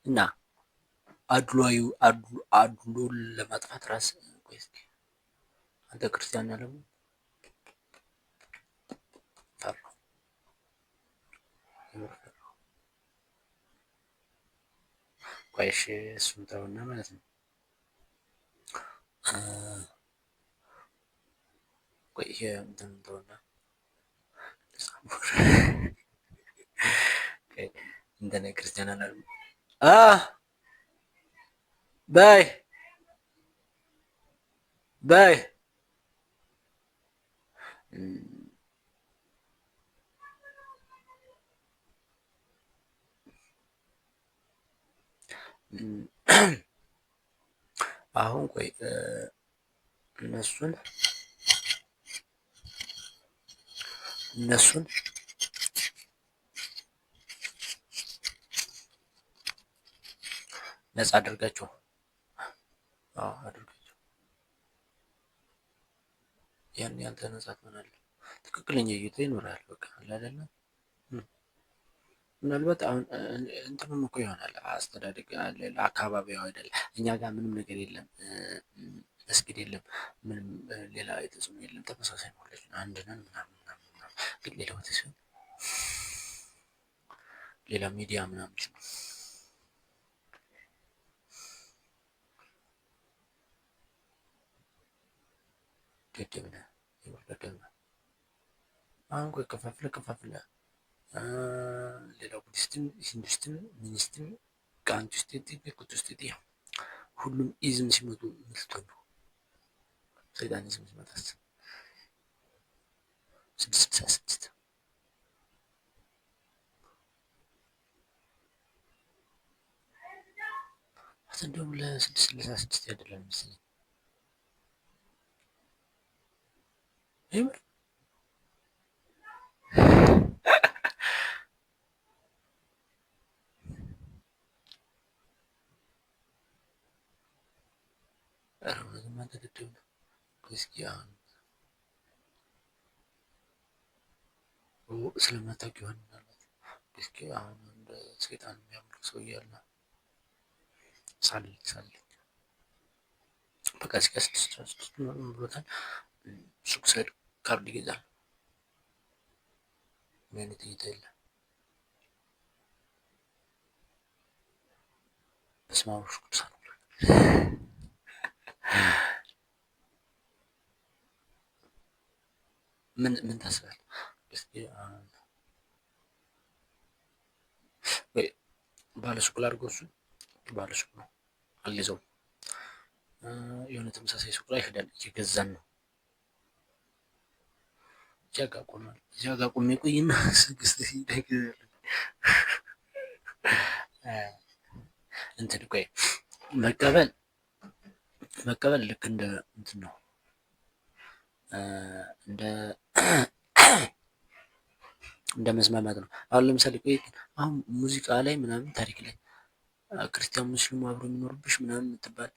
እና አድሎን ለማጥፋት ራስ ቆይ እስኪ አንተ ክርስቲያን ያለው ፈራው ቆይ እሺ እሱን ተውና ማለት ነው። ቆይ ይሄ እንትን ተውና እንደኔ ክርስቲያን አላሉ ባይ ባይ አሁን ቆይ እነሱን ነፃ አድርጋቸው አድርጋቸው ያን ያንተ ነፃ ትሆናለህ። ትክክለኛ እይታ ይኖራል። በቃ አይደለ? ምናልባት አሁን እንትኑም እኮ ይሆናል አስተዳደግ አካባቢው አይደል? እኛ ጋር ምንም ነገር የለም፣ መስጊድ የለም፣ ምንም ሌላ የተጽዕኖ የለም። ተመሳሳይ ነው። አንድ ነን ምናምን ምናምን፣ ግን ሌላ ወጥ ሲሆን ሌላ ሚዲያ ምናምን ነው። ደደብ ነህ፣ ደደብ ነህ። አሁን ቆይ ከፋፍለ ሌላ ቡዲስትም፣ ሂንዱስትም፣ ሚኒስትም ከአንድ ውስጥ ቤኩት ውስጥ ሁሉም ኢዝም ሲመጡ ምልቶሉ ሰይጣኒዝም ሲመጣስ 666 እንደውም ለ666 ያደላል መሰለኝ። እስኪ አሁን ስለማታውቅ ይሆን ምናልባት እስኪ አሁን እንደ ሰይጣን የሚያምልክ ሰው እያለ ሳልኝ በቃ እስኪ 666 ብሎታል። ሱቅ ስሄድ ካርድ ይገዛል። ምን አይነት እይታ የለ። በስመ አብ ወወልድ ወመንፈስ ቅዱስ ምን ታስባለህ? እስኪ ባለሱቅ ላድርገው። እሱ ባለሱቅ ነው አልይዘውም። የሆነ ተመሳሳይ ሱቅ ላይ ሄደን እየገዛን ነው። እዚያ ጋ ቆሜ ቆይና ስድስት እንትን ቆይ መቀበል ልክ እንደ እንትን ነው እንደ መስማማት ነው። አሁን ለምሳሌ ቆይ አሁን ሙዚቃ ላይ ምናምን ታሪክ ላይ ክርስቲያን ሙስሊሙ አብሮ የሚኖርብሽ ምናምን የምትባል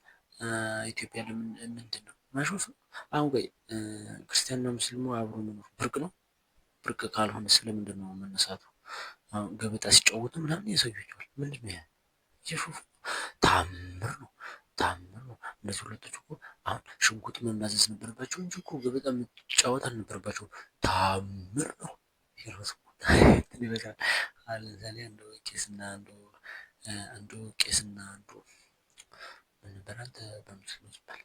ኢትዮጵያ ለምን ምንድን ነው ማሾፍ? አሁን ቆይ ክርስቲያንና ሙስሊሙ አብሮ መኖር ብርቅ ነው? ብርቅ ካልሆነ ስለምንድን ነው መነሳቱ? አሁን ገበጣ ሲጫወቱ ምናምን ያሳዩኛል። ምንድን ነው ያ? እየሾፉ ታምር ነው። እነዚህ ሁለቶች እኮ አሁን ሽጉጥ መማዘዝ ነበረባቸው እንጂ እኮ ገበጣ መጫወት አልነበረባቸው። ታምር ነው። ይበቃል። ለምሳሌ አንዱ ቄስና አንዱ ምን ነበር አንተ በሙስሊም ይባል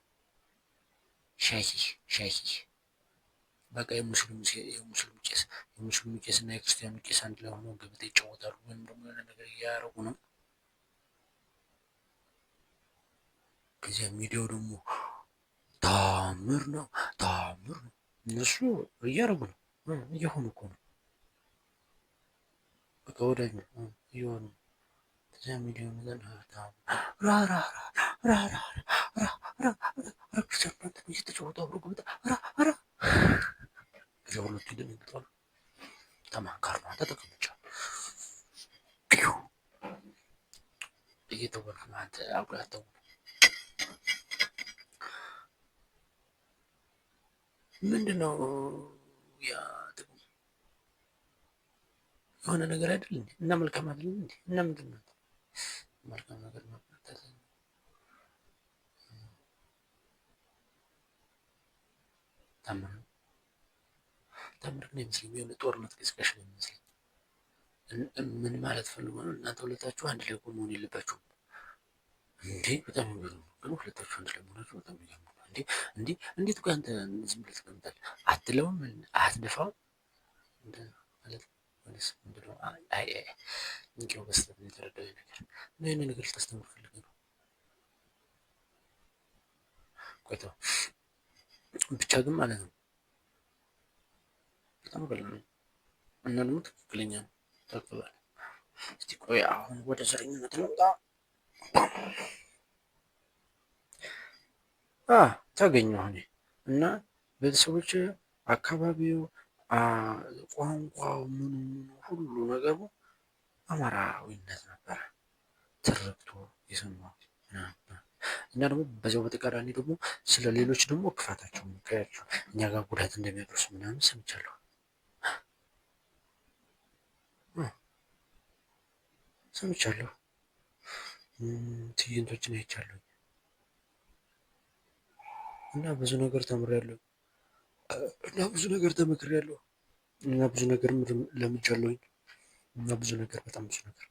ሻሂ በቃ የሙስሊም ቄስ እና የክርስቲያኑ ቄስ አንድ ላይ ሆነው ገበታ ይጫወታሉ፣ ወይም ደግሞ የሆነ ነገር እያደረጉ ነው። ከዚያ ሚዲያው ደግሞ ታምር ነው። እነሱ እያደረጉ ነው፣ እየሆኑ እኮ ነው። በቃ ወዳጅ ነው እየሆኑ ነው። ከዚያ ሚዲያው ነገር ክርስቲያኑ እየተጫወቱ አብሮ ገበታ ከዚያ ሁለቱ ይደነግጣሉ። ተማካር ነው ተጠቅምቻለሁ እየተወልክ ነው አንተ አጉላተው ምንድነው ያ ጥቅሙ? የሆነ ነገር አይደል እንዴ? እና መልካም አይደል እንዴ? እና ምንድነው መልካም ነገር ማበረታታት ታምር ነው። ታምር ግን አይመስለኝም። የሆነ ጦርነት ቀስቃሽ ነው የሚመስለኝ። ምን ማለት ፈልጎ ነው? እናንተ ሁለታችሁ አንድ ላይ መሆን የለባችሁም እንዴ? በጣም የሚገርም ነው። ግን ሁለታችሁ አንድ ላይ መሆናችሁ በጣም የሚገርም ነው። እንዴ እንዴ እንዴት ቆይ አንተ ዝም ብለህ ትቀምጣለህ? አትለውም? አትደፋውም? ማለት ወይስ ምንድን ነው? አይ እንቄው በስተት ነው የተረዳው ነገር እና ይሄን ነገር ልታስተምር ፈልገህ ነው? ቆይ ተው ብቻ ግን ማለት ነው በጣም ቀላል ነው እና ደግሞ ትክክለኛ ነው። ተቀበል እስቲ ቆይ አሁን ወደ ዘረኝነት እንምጣ። ተገኘሁ እኔ እና ቤተሰቦች፣ አካባቢው፣ ቋንቋው፣ ምኑ ሁሉ ነገሩ አማራዊነት ነበረ ትርክቱ የሰማሁት እና ደግሞ በዚያው በተቃራኒ ደግሞ ስለ ሌሎች ደግሞ ክፋታቸው ምክያቸው እኛ ጋር ጉዳት እንደሚያደርሱ ምናምን ሰምቻለሁ ሰምቻለሁ። ትዕይንቶችን አይቻለሁ እና ብዙ ነገር ተምሬያለሁ እና ብዙ ነገር ተመክሬያለሁ እና ብዙ ነገር ለምጃለሁኝ እና ብዙ ነገር በጣም ብዙ ነገር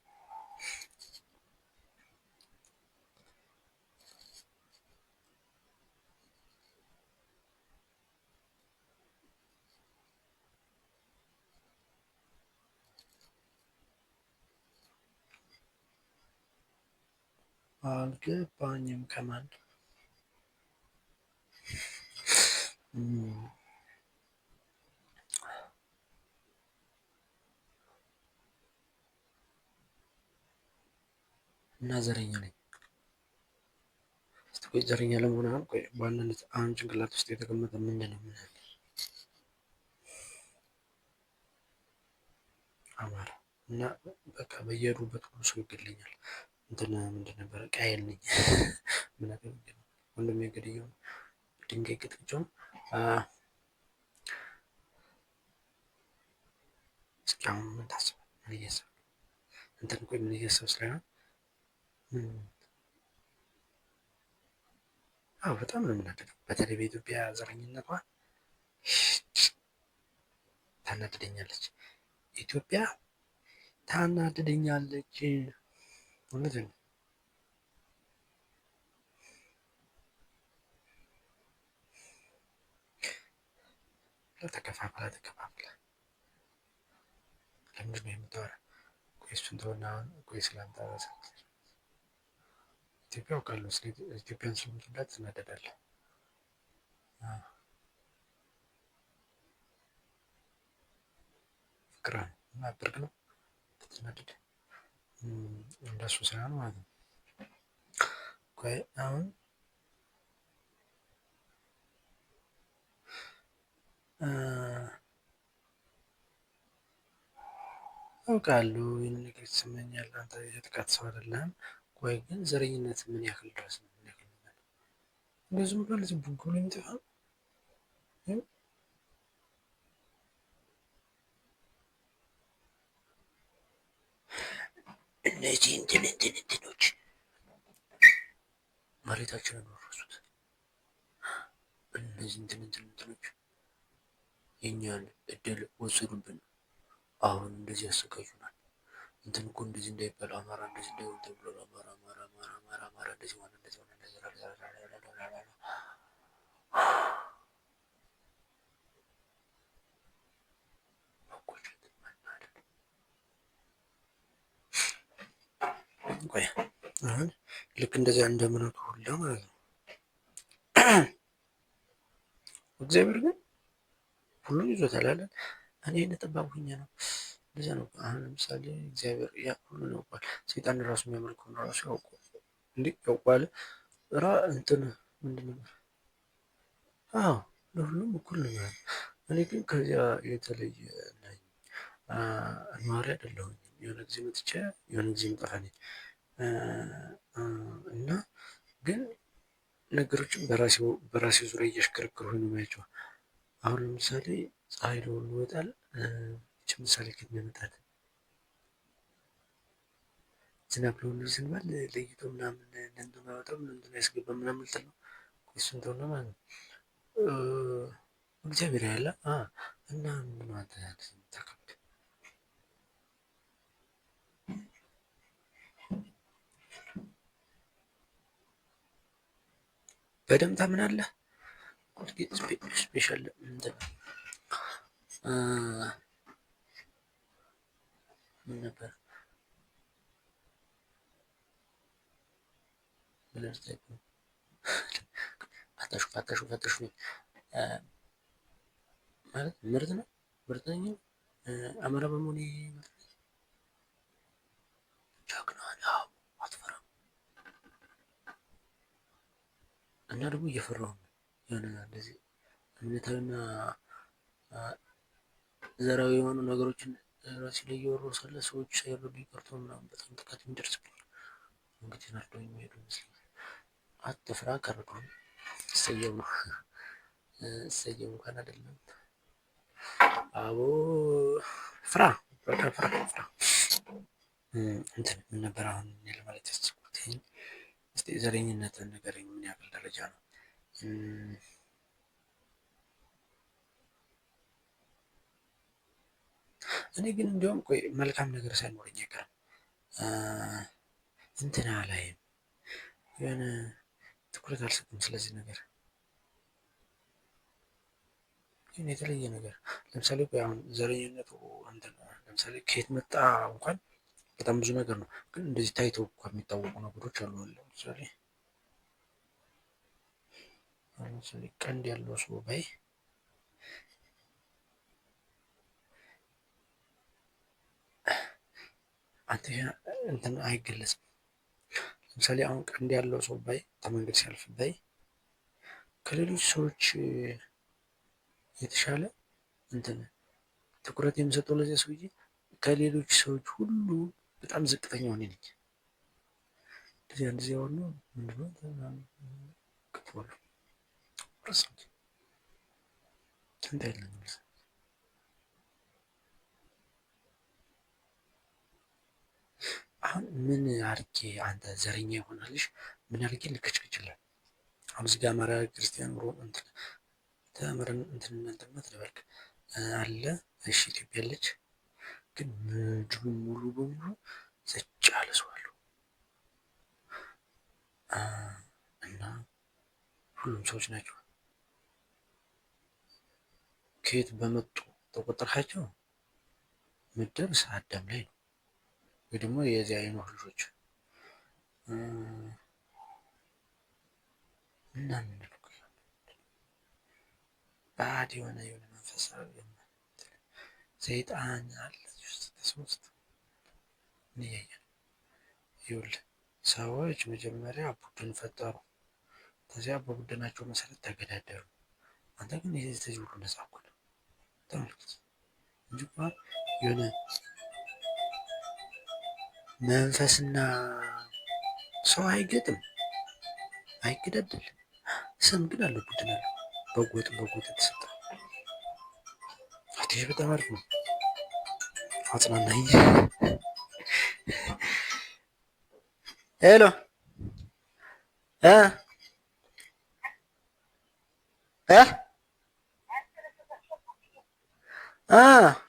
አልገባኝም ከማን እና ዘረኛ ነኝ። እስቲ ቆይ ዘረኛ ለመሆን አሁን ቆይ በዋናነት አሁን ጭንቅላት ውስጥ የተቀመጠ ምንድን ነው? ምን አማራ እና በቃ በየሄዱበት ሁሉ ሰው ይገለኛል። እንትን ምንድን ነበረ ቃየል ነኝ። ምን አደረገ ወንድሜ ገድየው ድንጋይ ቅጥቅጫው እስኪ አሁን ምን ታስባለህ? ምን እያሰብክ እንትን ቆይ ምን እያሰብክ ስለሆነ በጣም ነው የምናደደው። በተለይ በኢትዮጵያ ዘረኝነቷ ታናድደኛለች። ኢትዮጵያ ታናድደኛለች። እውነቴን ነው። ተከፋፍላ ለምንድን ነው የምታወራው? ቆይ እሱን ተውና አሁን ቆይ ስላንተ ኢትዮጵያ አውቃለሁ። ስለ ኢትዮጵያን ስለምትወዳት ትናደዳለህ። ፍቅር ነው እና ብርቅ ነው ትናደድ እንደሱ ሳይሆን ማለት ነው። ቆይ አሁን አውቃለሁ ይህን ነገር ይሰማኛል። አንተ የጥቃት ሰው አይደለህም። ቆይ ግን ዘረኝነት ምን ያክል ድረስ ነው? ምን ያክል ነገር እንደዚህም ብሎ ለዚህ ቡግ ብሎ የሚጠፋ እነዚህ እንትኖች መሬታችንን ወረሱት። እነዚህ እንትኖች የእኛን እድል ወሰዱብን። አሁን እንደዚህ ያሰቃዩናል። እንትን እኮ እንደዚህ እንዳይባል አማራ እንደዚህ እንዳይሆን ተብሎ አማራ እንደዚህ ሆነ እንደዚህ ሆነ እንደዚህ ቆይ አሁን ልክ እንደዚያ እንደምነው ሁላ ማለት ነው። እግዚአብሔር ግን ሁሉም ይዞታል አለ። እኔ እንደጠባብኩኝ ነው። እንደዚያ ነው። አሁን ለምሳሌ እግዚአብሔር ያ ሁሉን ያውቃል። ሰይጣን ራሱ የሚያመልከውን ራሱ ያውቃል። እንዴ ያውቃል። እንትን ምንድን ነበር? ለሁሉም እኩል ነው። እኔ ግን ከዚያ የተለየ ነኝ። ኗሪ አይደለሁም። የሆነ ጊዜ መጥቼ የሆነ ጊዜ መጣፋ ነኝ እና ግን ነገሮችን በራሴ ዙሪያ እያሽከረከርኩ ነው የማያቸው። አሁን ለምሳሌ ፀሐይ ለሁሉ ይወጣል። ይቺ ምሳሌ ከየት ነው የመጣችው? ዝናብ ለሁሉ ዝንባል ለይቶ ምናምን ለእንትን ባያወጣም እንትን አያስገባም ምናምን ልትል ነው። እሱን ተውና ማለት ነው። እግዚአብሔር ያለ እና ምን ማለት ተከብድ በደምብ ታምናለህ? ስፔሻል እንትን ምን ነበር አታሹፍ ማለት ምርጥ ነው። ምርጥ ነኝ አማራ በመሆኔ ጀግና ነህ። አትፈራም። እና ደግሞ እየፈራሁ ነው። የሆነ እንደዚህ እምነታዊና ዘራዊ የሆኑ ነገሮችን ራሴ ላይ እያወራሁ ሳለ ሰዎች ሳይረዱኝ ቀርቶ ምናምን በጣም ጥቃት የሚደርስብኝ እንግዲህ ነርዶኝ የሚሄዱ ይመስለኛል። አትፍራ ከረዱኝ እሰየው ነው። እሰየው እንኳን አይደለም አቦ ፍራ በቃ ፍራ ፍራ። እንትን ምን ነበር አሁን እኔ ለማለት ያሰብኩት እስቲ ዘረኝነትን ንገረኝ፣ ምን ያክል ደረጃ ነው? እኔ ግን እንዲያውም ቆይ መልካም ነገር ሳይኖረኝ አይቀርም እንትና ላይም የሆነ ትኩረት አልሰጥም ስለዚህ ነገር። ግን የተለየ ነገር ለምሳሌ አሁን ዘረኝነቱ እንትን ለምሳሌ ከየት መጣ እንኳን በጣም ብዙ ነገር ነው። ግን እንደዚህ ታይተው እንኳን የሚታወቁ ነገሮች አሉ። ለምሳሌ ቀንድ ያለው ሰው ባይ አንተ እንትን አይገለጽም። ለምሳሌ አሁን ቀንድ ያለው ሰው ባይ ከመንገድ ሲያልፍ ባይ ከሌሎች ሰዎች የተሻለ እንትን ትኩረት የምሰጠው ለዚያ ሰውዬ ከሌሎች ሰዎች ሁሉ በጣም ዝቅተኛው እኔ ነኝ። እንደዚህ ያው ነው ምንድነው ክትፎሉ ረሳሁት። ስንት አይደለም አሁን ምን አድርጌ አንተ ዘረኛ ይሆናልሽ? ምን አድርጌ ልከችክችላል? አሁን እዚህ ጋር አማራ ክርስቲያን ሮ እንትን ተምረን እንትን ትበልክ አለ። እሺ ኢትዮጵያ አለች፣ ግን ምድሩ ሙሉ በሙሉ ዘጭ ያለ ሰው አለው እና ሁሉም ሰዎች ናቸው። ከየት በመጡ ተቆጠርካቸው? ምድር አዳም ላይ ነው ወይ ደግሞ የዚያ የኖህ ልጆች እና ምን ባዕድ የሆነ መንፈሳዊ ሰይጣን አለ ውስጥ ምን እያየን ይኸውልህ፣ ሰዎች መጀመሪያ ቡድን ፈጠሩ። ከዚያ በቡድናቸው መሰረት ተገዳደሩ። አንተ ግን የዚህ ሁሉ ነፃ እኮ ነው። ተመልከት እንጂ የሆነ መንፈስና ሰው አይገጥም፣ አይገዳደል። ስም ግን አለው፣ ቡድን አለው። በጎጥ የተሰጠ አትሽ በጣም አሪፍ ነው። አጽናናኝ። ሄሎ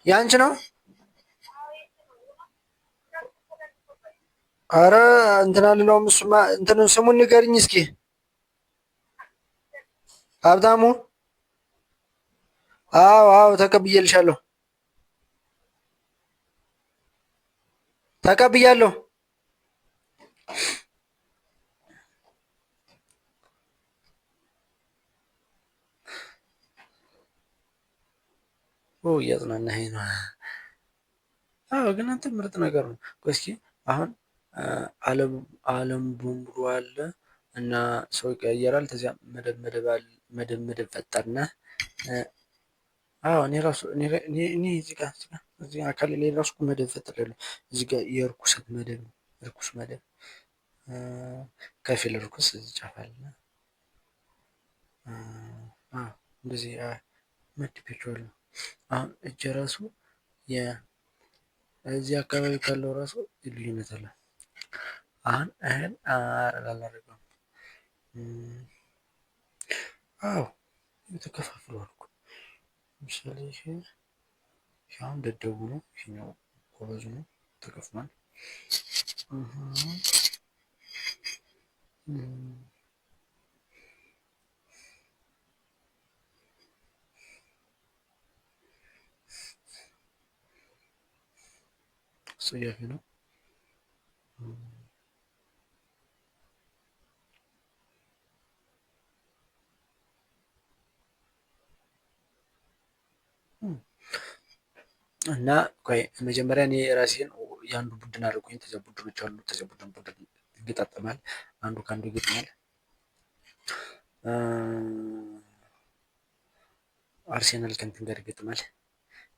ያንቺ ነው? አረ እንትን አልለውም። እሱማ እንትን ስሙን ንገርኝ እስኪ። ሀብታሙ? አዎ ተቀብዬልሻለሁ። ተቀብያለሁ። እያጽናናኸኝ ነው። አዎ ግን አንተ ምርጥ ነገር ነው። እስኪ አሁን ዓለም በሙሉ አለ እና ሰው ይቀያየራል። ከዚያ መደብ ፈጠርና እኔ ራሱ እኔ እዚህ አካል ላይ ራሱ መደብ ፈጥሬያለሁ። እዚህ ጋር የእርኩሰት መደብ ነው። እርኩስ መደብ ከፊል እርኩስ እዚህ ጫፍ አለ። እንደዚህ መድቤያቸዋለሁ። አሁን እጅ ራሱ እዚህ አካባቢ ካለው ራሱ ልዩነት አለ። አሁን እህል አላደረገም። አዎ ተከፋፍሏል እኮ ለምሳሌ ይሄ አሁን ደደቡ ነው፣ ይሄኛው ጎበዙ ነው፣ ተከፍሏል። አስጸያፊ ነው። እና ቆይ መጀመሪያ እኔ ራሴን የአንዱ ቡድን አድርጎኝ ከዚያ ቡድኖች አሉ። ከዚያ ቡድን ይገጣጠማል። አንዱ ከአንዱ ይገጥማል። አርሴናል ከእንትን ጋር ይገጥማል።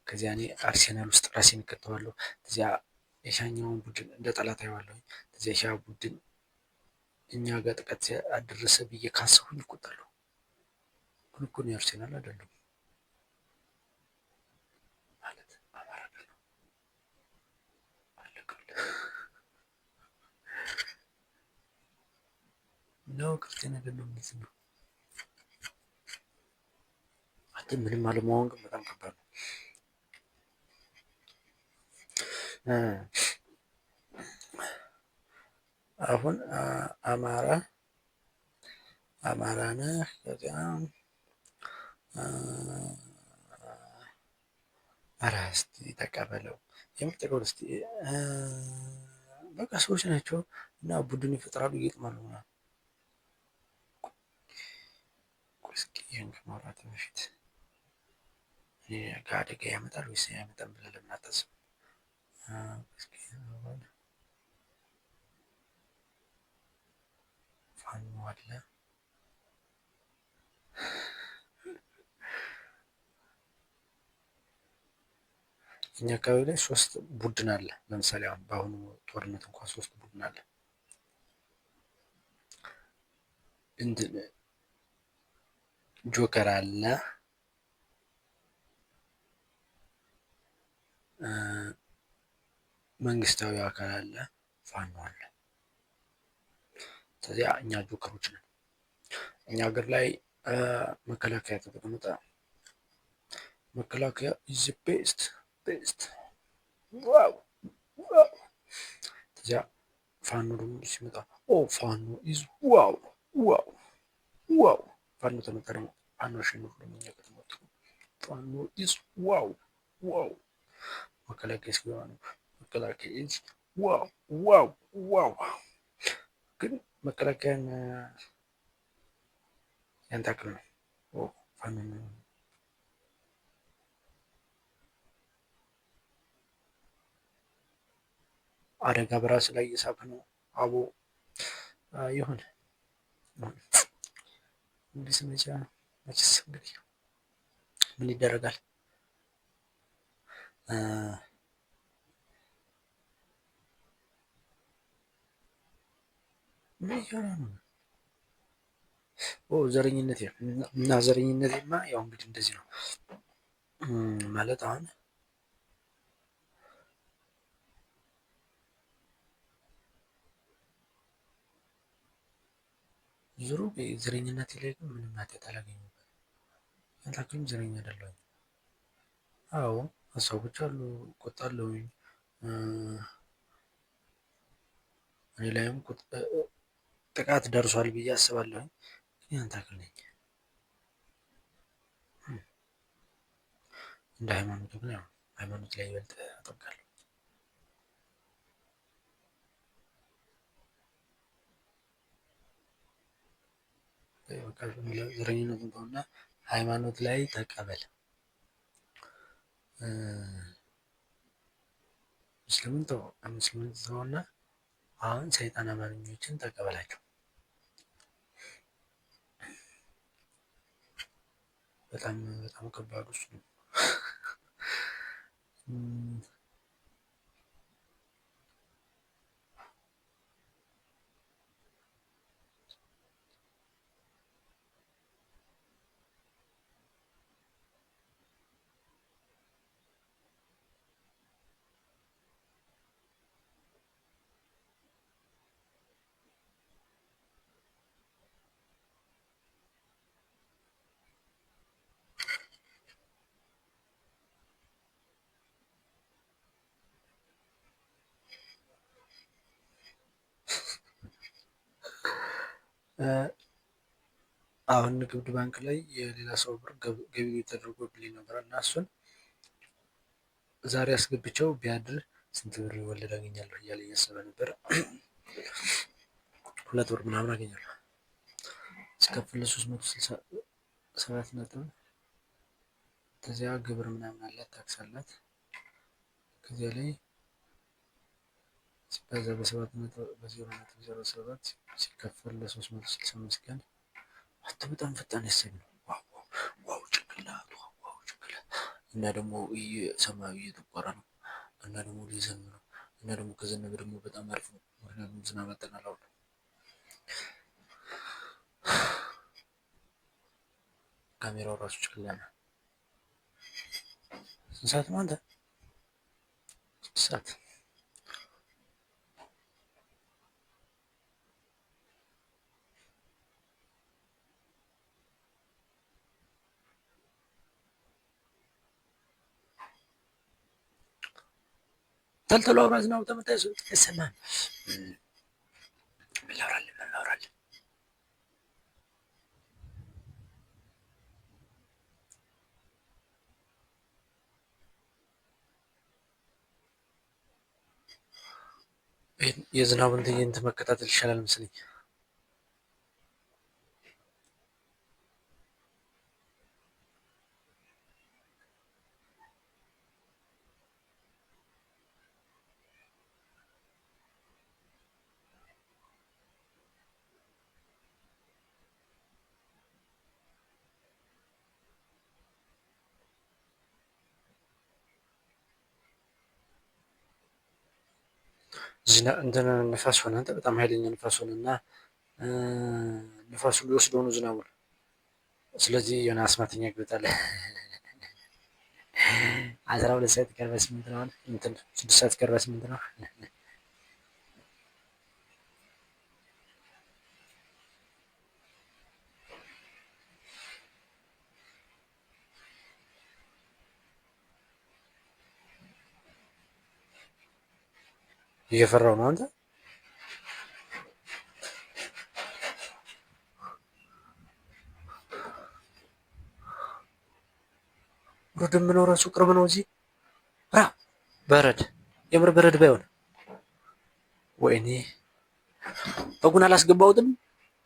ከዚያ እኔ አርሴናል ውስጥ ራሴን እከተዋለሁ። ከዚያ የሻኛውን ቡድን እንደ ጠላት አየዋለሁ። ከዚያ ሻ ቡድን እኛ ጋር ጥቃት አደረሰ ብዬ ካሰብኩኝ እቆጣለሁ። ግን እኮ እኔ አርሴናል አይደለም ማለት አማራ አይደለም አለቀልህ ነው። ክርስቲያን አይደለም ማለት ነው። አንተ ምንም አለመሆን ግን በጣም ከባድ ነው። አሁን አማራ ነህ። ከዚያ ኧረ እስኪ ተቀበለው የምትጠቀው እስኪ በቃ ሰዎች ናቸው እና ቡድን ይፈጥራሉ፣ ይገጥማሉ ምናምን። እስኪ ይህን ከማውራት በፊት እኔ ጋር አደጋ ያመጣል ወይስ አያመጣም ብለህ ለምን አታስብም? ፋኖ አለ እኛ አካባቢ ላይ 3 ቡድን አለ። ለምሳሌ አሁን በአሁኑ ጦርነት እንኳን 3 ቡድን አለ። ጆከር አለ፣ መንግስታዊ አካል አለ፣ ፋኖ አለ። ስለዚህ እኛ ጆከሮች ነን። እኛ ሀገር ላይ መከላከያ ከተቀመጠ መከላከያ ኢዝ ቤስት ዋው። ከዚያ ፋኖ ደግሞ ሲመጣ ፋኖ ኢዝ ዋው። ፋኖ ተመጣ ደግሞ ፋኖ አሸንፎ ደግሞ እኛ ከተመጡ ፋኖ ኢዝ ዋው። መከላከያ ሲገባ ነው መከላከያ ኢዝ ዋው። ግን መከላከያን ያን ታክል ነው ፋኖ አደጋ በራስ ላይ እየሳበ ነው። አቦ ይሁን እንግዲህ ስመቻ መችስ እንግዲህ ምን ይደረጋል? ምን እያለ ነው? ዘረኝነት እና ዘረኝነትማ ያው እንግዲህ እንደዚህ ነው ማለት አሁን ዞሮ ዘረኝነት ላይ ግን ምንም ኃጢአት አላገኘሁበትም። ያን ታክልም ዘረኛ አይደለሁም። አዎ ሀሳቦች አሉ፣ እቆጣለሁኝ። እኔ ላይም ጥቃት ደርሷል ብዬ አስባለሁኝ። ግን ያን ታክል ነኝ። እንደ ሃይማኖቱ ግን ያው ሃይማኖት ላይ ይበልጥ አጠብቃለሁ። ዘረኝነቱን ተውና ሃይማኖት ላይ ተቀበል። ሙስሊሙን ተውና አሁን ሰይጣን አማኞችን ተቀበላቸው። በጣም ከባዱ እሱ ነው። አሁን ንግድ ባንክ ላይ የሌላ ሰው ብር ገቢ ተደርጎብልኝ ነበር እና እሱን ዛሬ አስገብቼው ቢያድር ስንት ብር ወለድ አገኛለሁ እያለ እያሰበ ነበር። 2 ብር ምናምን አገኛለሁ። ስከፍል 367 ነጥብ ከዚያ ግብር ምናምን አላት፣ ታክስ አላት። ከዚያ ላይ ሲባዛ በ7.07 ሲከፈል ለ365 ቀን በጣም ፈጣን ያሰብ ነው። ዋው ጭንቅላት፣ ዋው ጭንቅላት። እና ደግሞ ሰማያዊ እየጠቆረ ነው እና ደግሞ ሊዘንብ ነው እና ደግሞ ከዘነበ ደግሞ በጣም አሪፍ ነው። ምክንያቱም ዝናብ አጠናል አሁን። ካሜራው ራሱ ጨለመ። ስንት ሰዓት ነው አንተ? 6 ሰዓት። ተልተሎ አውራ ዝናቡ ተመታ ይሰማል። ምን ላውራለን? የዝናቡን ትዕይንት መከታተል ይሻላል መሰለኝ። እንትን ንፋስ ሆነ፣ አንተ በጣም ኃይለኛ ንፋስ ሆነ እና ንፋሱ ሊወስደው ነው ዝናቡን። ስለዚህ የሆነ አስማተኛ ይገጣል። 12 ሰዓት ከ48 ነው። እንትን 6 ሰዓት ከ48 ነው። እየፈራው ነው አንተ። ደመናው ራሱ ቅርብ ነው። እዚህ በረድ፣ የምር በረድ ባይሆን ወይኔ በጉን አላስገባሁትም።